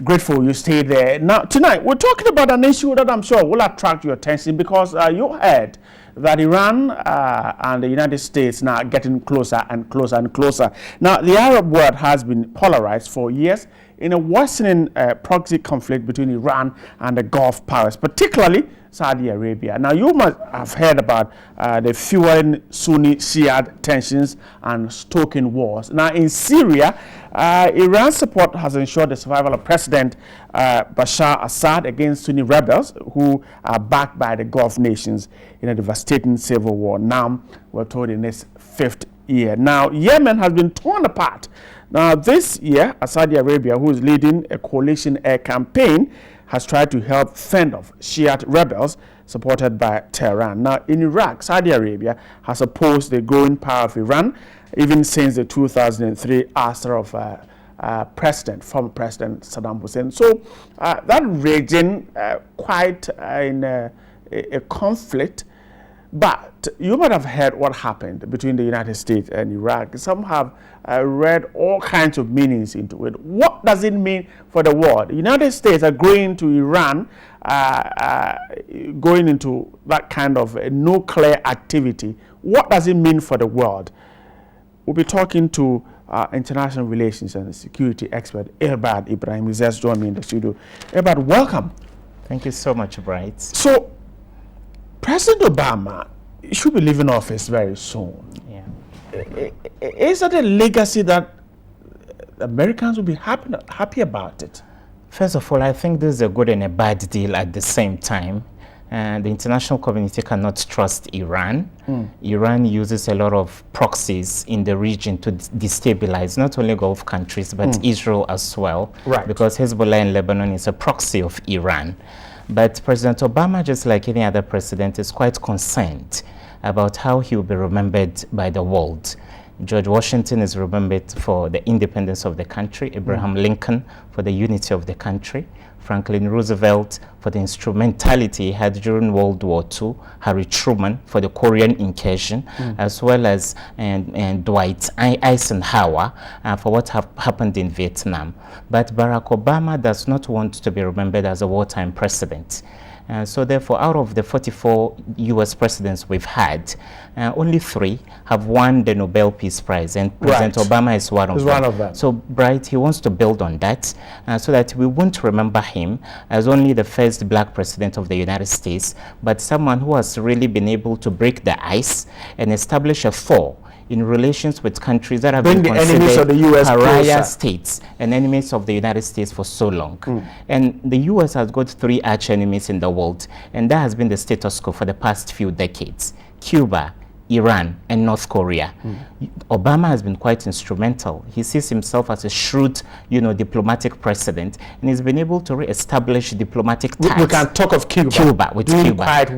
grateful you stayed there. Now, tonight, we're talking about an issue that I'm sure will attract your attention because you heard that Iran and the United States now are getting closer and closer and closer. Now, the Arab world has been polarized for years in a worsening proxy conflict between Iran and the Gulf powers, particularly Saudi Arabia. Now, you must have heard about the fueling Sunni-Shia tensions and stoking wars. Now, in Syria, Iran's support has ensured the survival of President Bashar Assad against Sunni rebels who are backed by the Gulf nations in a devastating civil war. Now, we're told in its 5th year. Now, Yemen has been torn apart. Now, this year, Saudi Arabia, who is leading a coalition air campaign, has tried to help fend off Shiite rebels supported by Tehran. Now, in Iraq, Saudi Arabia has opposed the growing power of Iran even since the 2003 ouster of former President Saddam Hussein. So that raging quite in a conflict. But you might have heard what happened between the United States and Iraq. Some have read all kinds of meanings into it. What does it mean for the world? The United States agreeing to Iran going into that kind of nuclear activity. What does it mean for the world? We'll be talking to international relations and security expert Irbard Ibrahim. He's just joined me in the studio. Irbard, welcome. Thank you so much, Bright. So, President Obama should be leaving office very soon. Yeah. Is that a legacy that Americans will be happy about it? First of all, I think this is a good and a bad deal at the same time. The international community cannot trust Iran. Iran uses a lot of proxies in the region to destabilize not only Gulf countries, but Israel as well. Right. Because Hezbollah in Lebanon is a proxy of Iran. But President Obama, just like any other president, is quite concerned about how he will be remembered by the world. George Washington is remembered for the independence of the country, Abraham Lincoln for the unity of the country, Franklin Roosevelt for the instrumentality he had during World War II, Harry Truman for the Korean incursion, as well as Dwight Eisenhower for what happened in Vietnam. But Barack Obama does not want to be remembered as a wartime president. So therefore, out of the 44 U.S. presidents we've had, only 3 have won the Nobel Peace Prize, and President Obama is one of them. So, Bright, he wants to build on that so that we won't remember him as only the first black president of the United States, but someone who has really been able to break the ice and establish a thaw in relations with countries that have been considered pariah states and enemies of the United States for so long. And the U.S. has got 3 arch enemies in the world, and that has been the status quo for the past few decades: Cuba, Iran, and North Korea. Obama has been quite instrumental. He sees himself as a shrewd, diplomatic president, and he's been able to re-establish diplomatic ties. We can talk of Cuba. Quite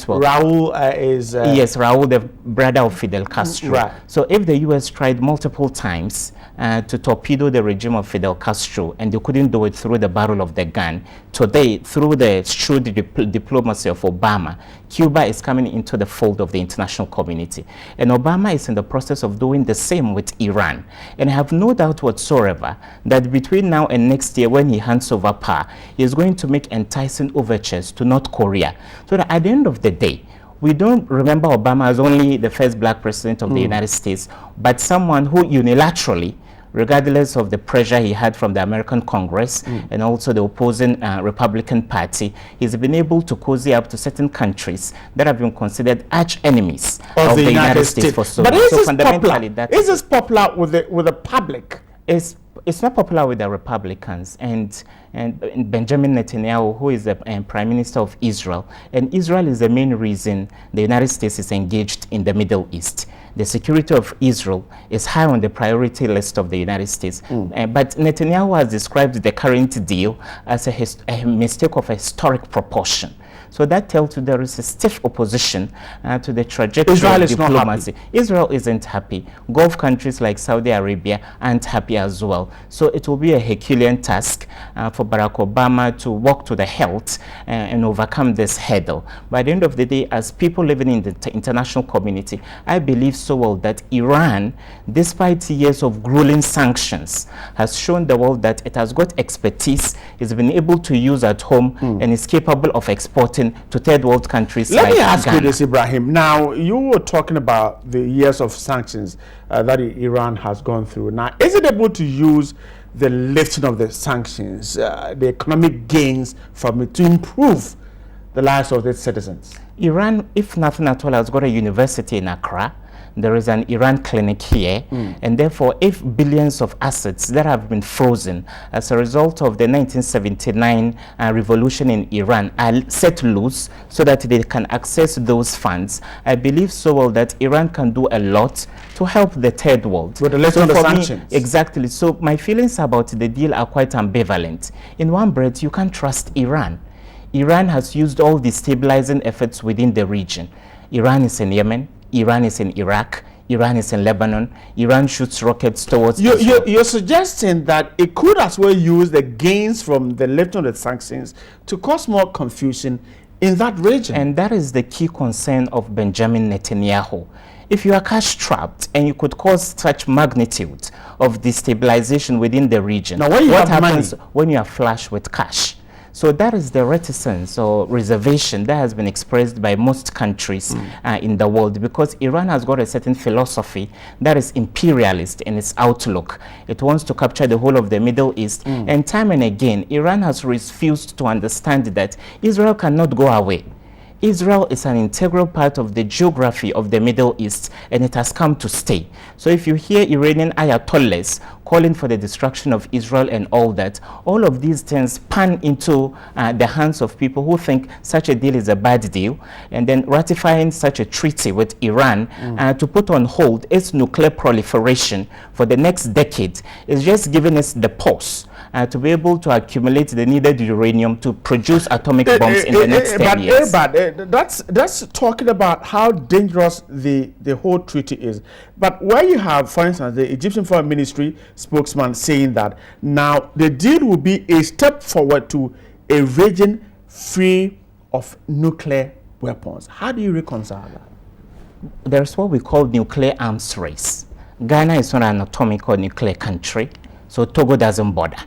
well. Raul is... yes, Raul, the brother of Fidel Castro. Right. So if the U.S. tried multiple times to torpedo the regime of Fidel Castro, and they couldn't do it through the barrel of the gun, today, through the shrewd diplomacy of Obama, Cuba is coming into the fold of the international community. And Obama is in the process of doing the same with Iran. And I have no doubt whatsoever that between now and next year, when he hands over power, he is going to make enticing overtures to North Korea. So that at the end of the day, we don't remember Obama as only the first black president of the United States, but someone who unilaterally, regardless of the pressure he had from the American Congress and also the opposing Republican Party, he's been able to cozy up to certain countries that have been considered arch enemies of the United States for so long. But is this popular with the public? It's not popular with the Republicans and Benjamin Netanyahu, who is the Prime Minister of Israel. And Israel is the main reason the United States is engaged in the Middle East. The security of Israel is high on the priority list of the United States. But Netanyahu has described the current deal as a mistake of historic proportion. So that tells you there is a stiff opposition to the trajectory Israel of is diplomacy. not happy. Israel isn't happy. Gulf countries like Saudi Arabia aren't happy as well. So it will be a Herculean task for Barack Obama to walk to the hilt and overcome this hurdle. By the end of the day, as people living in the international community, I believe so well that Iran, despite years of grueling sanctions, has shown the world that it has got expertise, it's been able to use at home, and is capable of exporting to third world countries. Let like me ask Ghana. you this, Ibrahim. Now, you were talking about the years of sanctions that Iran has gone through. Now, is it able to use the lifting of the sanctions, the economic gains from it to improve the lives of its citizens? Iran, if nothing at all, has got a university in Accra. There is an Iran clinic here, and therefore if billions of assets that have been frozen as a result of the 1979 revolution in Iran are set loose so that they can access those funds, I believe so well that Iran can do a lot to help the third world. With the lesson of the sanctions. Exactly. So my feelings about the deal are quite ambivalent. In one breath, you can't trust Iran. Iran has used all the stabilizing efforts within the region. Iran is in Yemen, Iran is in Iraq, Iran is in Lebanon, Iran shoots rockets towards Israel. You're suggesting that it could as well use the gains from the lifting of the sanctions to cause more confusion in that region. And that is the key concern of Benjamin Netanyahu. If you are cash trapped and you could cause such magnitude of destabilization within the region, now, when you what have happens money, when you are flush with cash? So that is the reticence or reservation that has been expressed by most countries in the world, because Iran has got a certain philosophy that is imperialist in its outlook. It wants to capture the whole of the Middle East. And time and again, Iran has refused to understand that Israel cannot go away. Israel is an integral part of the geography of the Middle East, and it has come to stay. So if you hear Iranian ayatollahs calling for the destruction of Israel and all that, all of these things pan into the hands of people who think such a deal is a bad deal, and then ratifying such a treaty with Iran to put on hold its nuclear proliferation for the next decade is just giving us the pause to be able to accumulate the needed uranium to produce atomic bombs in the next 10 years. That's talking about how dangerous the whole treaty is. But where you have, for instance, the Egyptian Foreign Ministry spokesman saying that now the deal will be a step forward to a region free of nuclear weapons. How do you reconcile that? There's what we call nuclear arms race. Ghana is not an atomic or nuclear country, so Togo doesn't bother.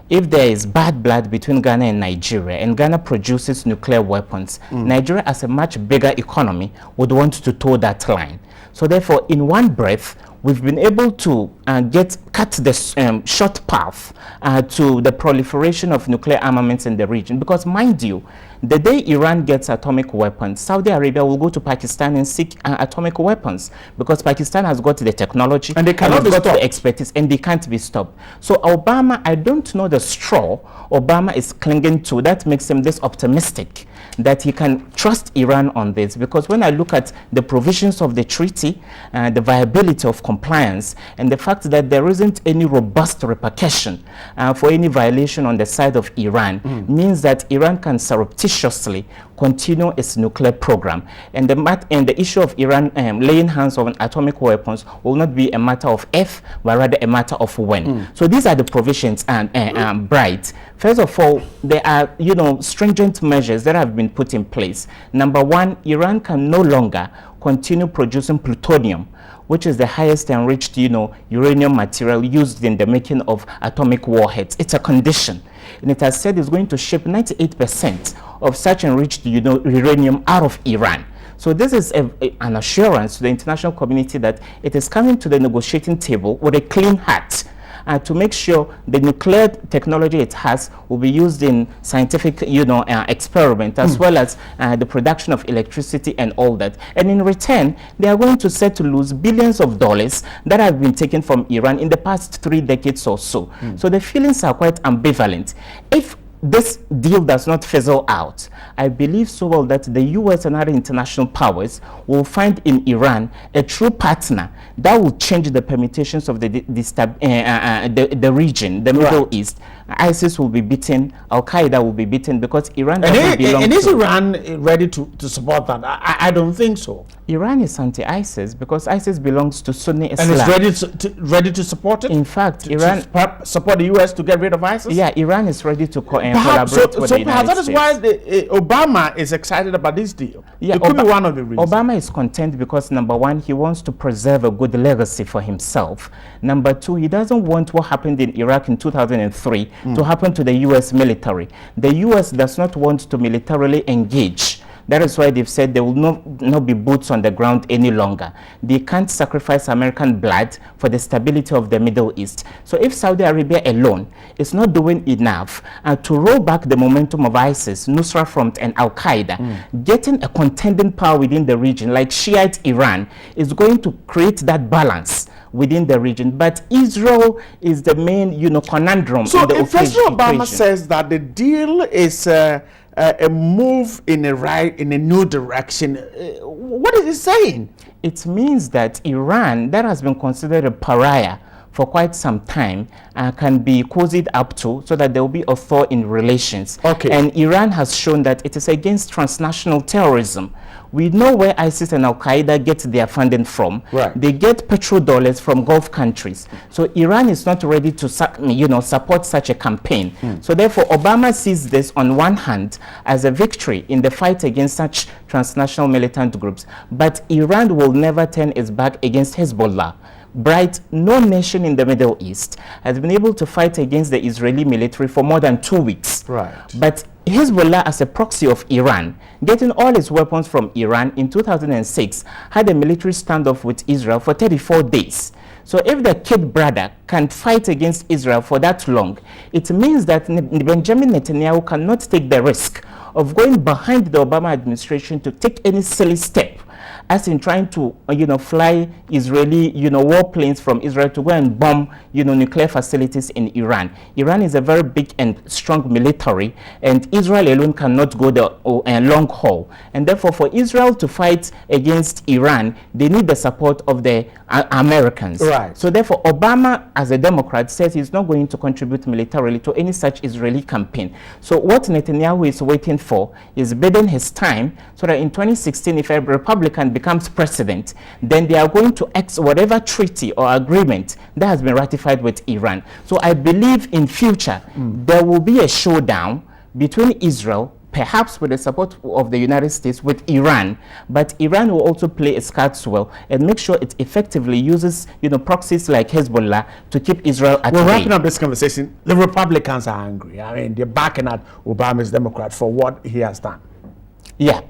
If there is bad blood between Ghana and Nigeria, and Ghana produces nuclear weapons, Nigeria, as a much bigger economy, would want to toe that line. So therefore, in one breath, we've been able to cut the short path to the proliferation of nuclear armaments in the region. Because mind you, the day Iran gets atomic weapons, Saudi Arabia will go to Pakistan and seek atomic weapons, because Pakistan has got the technology and they cannot be got stopped. The expertise, and they can't be stopped. So Obama, I don't know the straw Obama is clinging to that makes him this optimistic that he can trust Iran on this, because when I look at the provisions of the treaty, the viability of compliance, and the fact that there isn't any robust repercussion for any violation on the side of Iran, means that Iran can surreptitiously continue its nuclear program. And the issue of Iran laying hands on atomic weapons will not be a matter of if, but rather a matter of when. So these are the provisions, Bright. First of all, there are, stringent measures that have been put in place. Number one, Iran can no longer continue producing plutonium, which is the highest enriched, uranium material used in the making of atomic warheads. It's a condition. And it has said it's going to ship 98% of such enriched, uranium out of Iran. So this is an assurance to the international community that it is coming to the negotiating table with a clean heart, to make sure the nuclear technology it has will be used in scientific, experiment, as well as the production of electricity and all that. And in return, they are going to set to lose billions of dollars that have been taken from Iran in the past 3 decades or so. So the feelings are quite ambivalent. If this deal does not fizzle out, I believe so well that the U.S. and other international powers will find in Iran a true partner that will change the permutations of the region, the Middle East, ISIS will be beaten, Al-Qaeda will be beaten, because Iran doesn't belong and is to... Iran ready to support that? I don't think so. Iran is anti-ISIS because ISIS belongs to Sunni Islam. And it's ready to support it? In fact, Iran... support the U.S. to get rid of ISIS? Yeah, Iran is ready to collaborate with the United that is States. why Obama is excited about this deal. Yeah, it could be one of the reasons. Obama is content because, number one, he wants to preserve a good legacy for himself. Number two, he doesn't want what happened in Iraq in 2003 to happen to the U.S. military. The U.S. does not want to militarily engage. That is why they've said there will not be boots on the ground any longer. They can't sacrifice American blood for the stability of the Middle East. So if Saudi Arabia alone is not doing enough to roll back the momentum of ISIS, Nusra Front, and Al-Qaeda, getting a contending power within the region like Shiite Iran is going to create that balance within the region. But Israel is the main, conundrum. So in the if President Obama equation. says that the deal is a move in a new direction, what is he saying? It means that Iran, that has been considered a pariah for quite some time, can be cozied up to so that there will be a thaw in relations. Okay. And Iran has shown that it is against transnational terrorism. We know where ISIS and Al-Qaeda get their funding from. Right. They get petrodollars from Gulf countries. So Iran is not ready to support such a campaign. So therefore, Obama sees this on one hand as a victory in the fight against such transnational militant groups. But Iran will never turn its back against Hezbollah. Bright, no nation in the Middle East has been able to fight against the Israeli military for more than 2 weeks. Right. But Hezbollah, as a proxy of Iran, getting all its weapons from Iran in 2006, had a military standoff with Israel for 34 days. So if the kid brother can fight against Israel for that long, it means that Benjamin Netanyahu cannot take the risk of going behind the Obama administration to take any silly step, as in trying to, fly Israeli, warplanes from Israel to go and bomb, nuclear facilities in Iran. Iran is a very big and strong military, and Israel alone cannot go the long haul. And therefore, for Israel to fight against Iran, they need the support of the Americans. Right. So therefore, Obama, as a Democrat, says he's not going to contribute militarily to any such Israeli campaign. So what Netanyahu is waiting for is biding his time so that in 2016, if a Republican becomes president, then they are going to whatever treaty or agreement that has been ratified with Iran. So I believe in future there will be a showdown between Israel, perhaps with the support of the United States, with Iran, but Iran will also play its cards well and make sure it effectively uses, proxies like Hezbollah to keep Israel at bay. We're wrapping up this conversation. The Republicans are angry. I mean, they're backing at Obama's Democrat for what he has done. Yeah.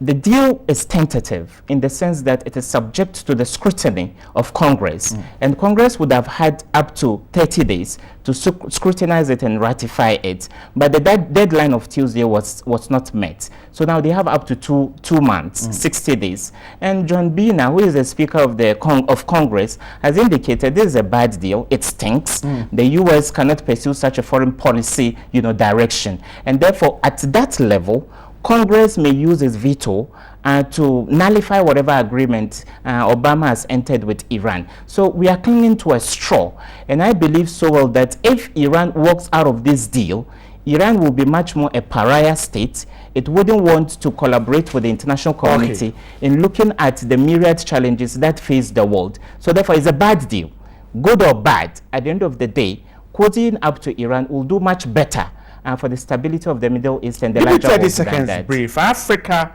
The deal is tentative in the sense that it is subject to the scrutiny of Congress. And Congress would have had up to 30 days to scrutinize it and ratify it. But the deadline of Tuesday was not met. So now they have up to two months, 60 days. And John Boehner, who is the Speaker of Congress, has indicated this is a bad deal. It stinks. The U.S. cannot pursue such a foreign policy, direction. And therefore, at that level, Congress may use its veto to nullify whatever agreement Obama has entered with Iran. So we are clinging to a straw. And I believe so well that if Iran walks out of this deal, Iran will be much more a pariah state. It wouldn't want to collaborate with the international community in looking at the myriad challenges that face the world. So therefore, it's a bad deal. Good or bad, at the end of the day, cozying up to Iran will do much better for the stability of the Middle East and the larger world. 30 seconds brief. Africa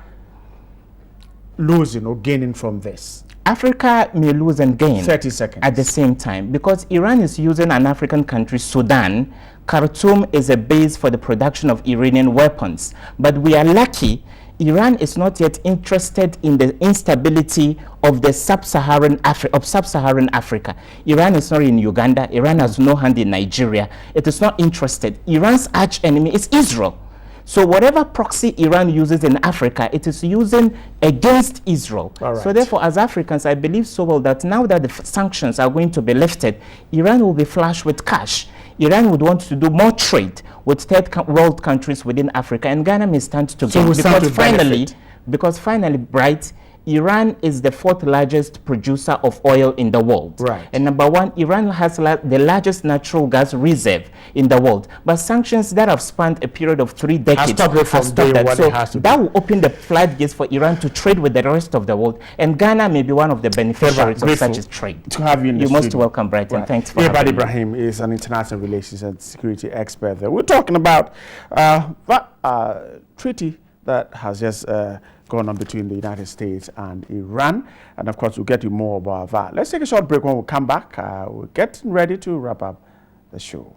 losing or gaining from this? Africa may lose and gain 30 seconds at the same time, because Iran is using an African country, Sudan. Khartoum is a base for the production of Iranian weapons. But we are lucky Iran is not yet interested in the instability of the sub-Saharan Africa. Iran is not in Uganda. Iran has no hand in Nigeria. It is not interested. Iran's arch enemy is Israel. So whatever proxy Iran uses in Africa, it is using against Israel. Right. So therefore, as Africans, I believe so well that now that the sanctions are going to be lifted, Iran will be flush with cash. Iran would want to do more trade with third world countries within Africa, and Ghana may stand to gain, because finally, Bright, Iran is the 4th largest producer of oil in the world. Right. And number 1, Iran has the largest natural gas reserve in the world. But sanctions that have spanned a period of 3 decades have stopped that. So that will open the floodgates for Iran to trade with the rest of the world. And Ghana may be one of the beneficiaries of such a trade. To have you in the You're most studio. welcome, Brighton. Right. Thanks for having me. Ibrahim is an international relations and security expert there. We're talking about that treaty that has just gone on between the United States and Iran. And of course, we'll get you more about that. Let's take a short break. When we come back, we're getting ready to wrap up the show.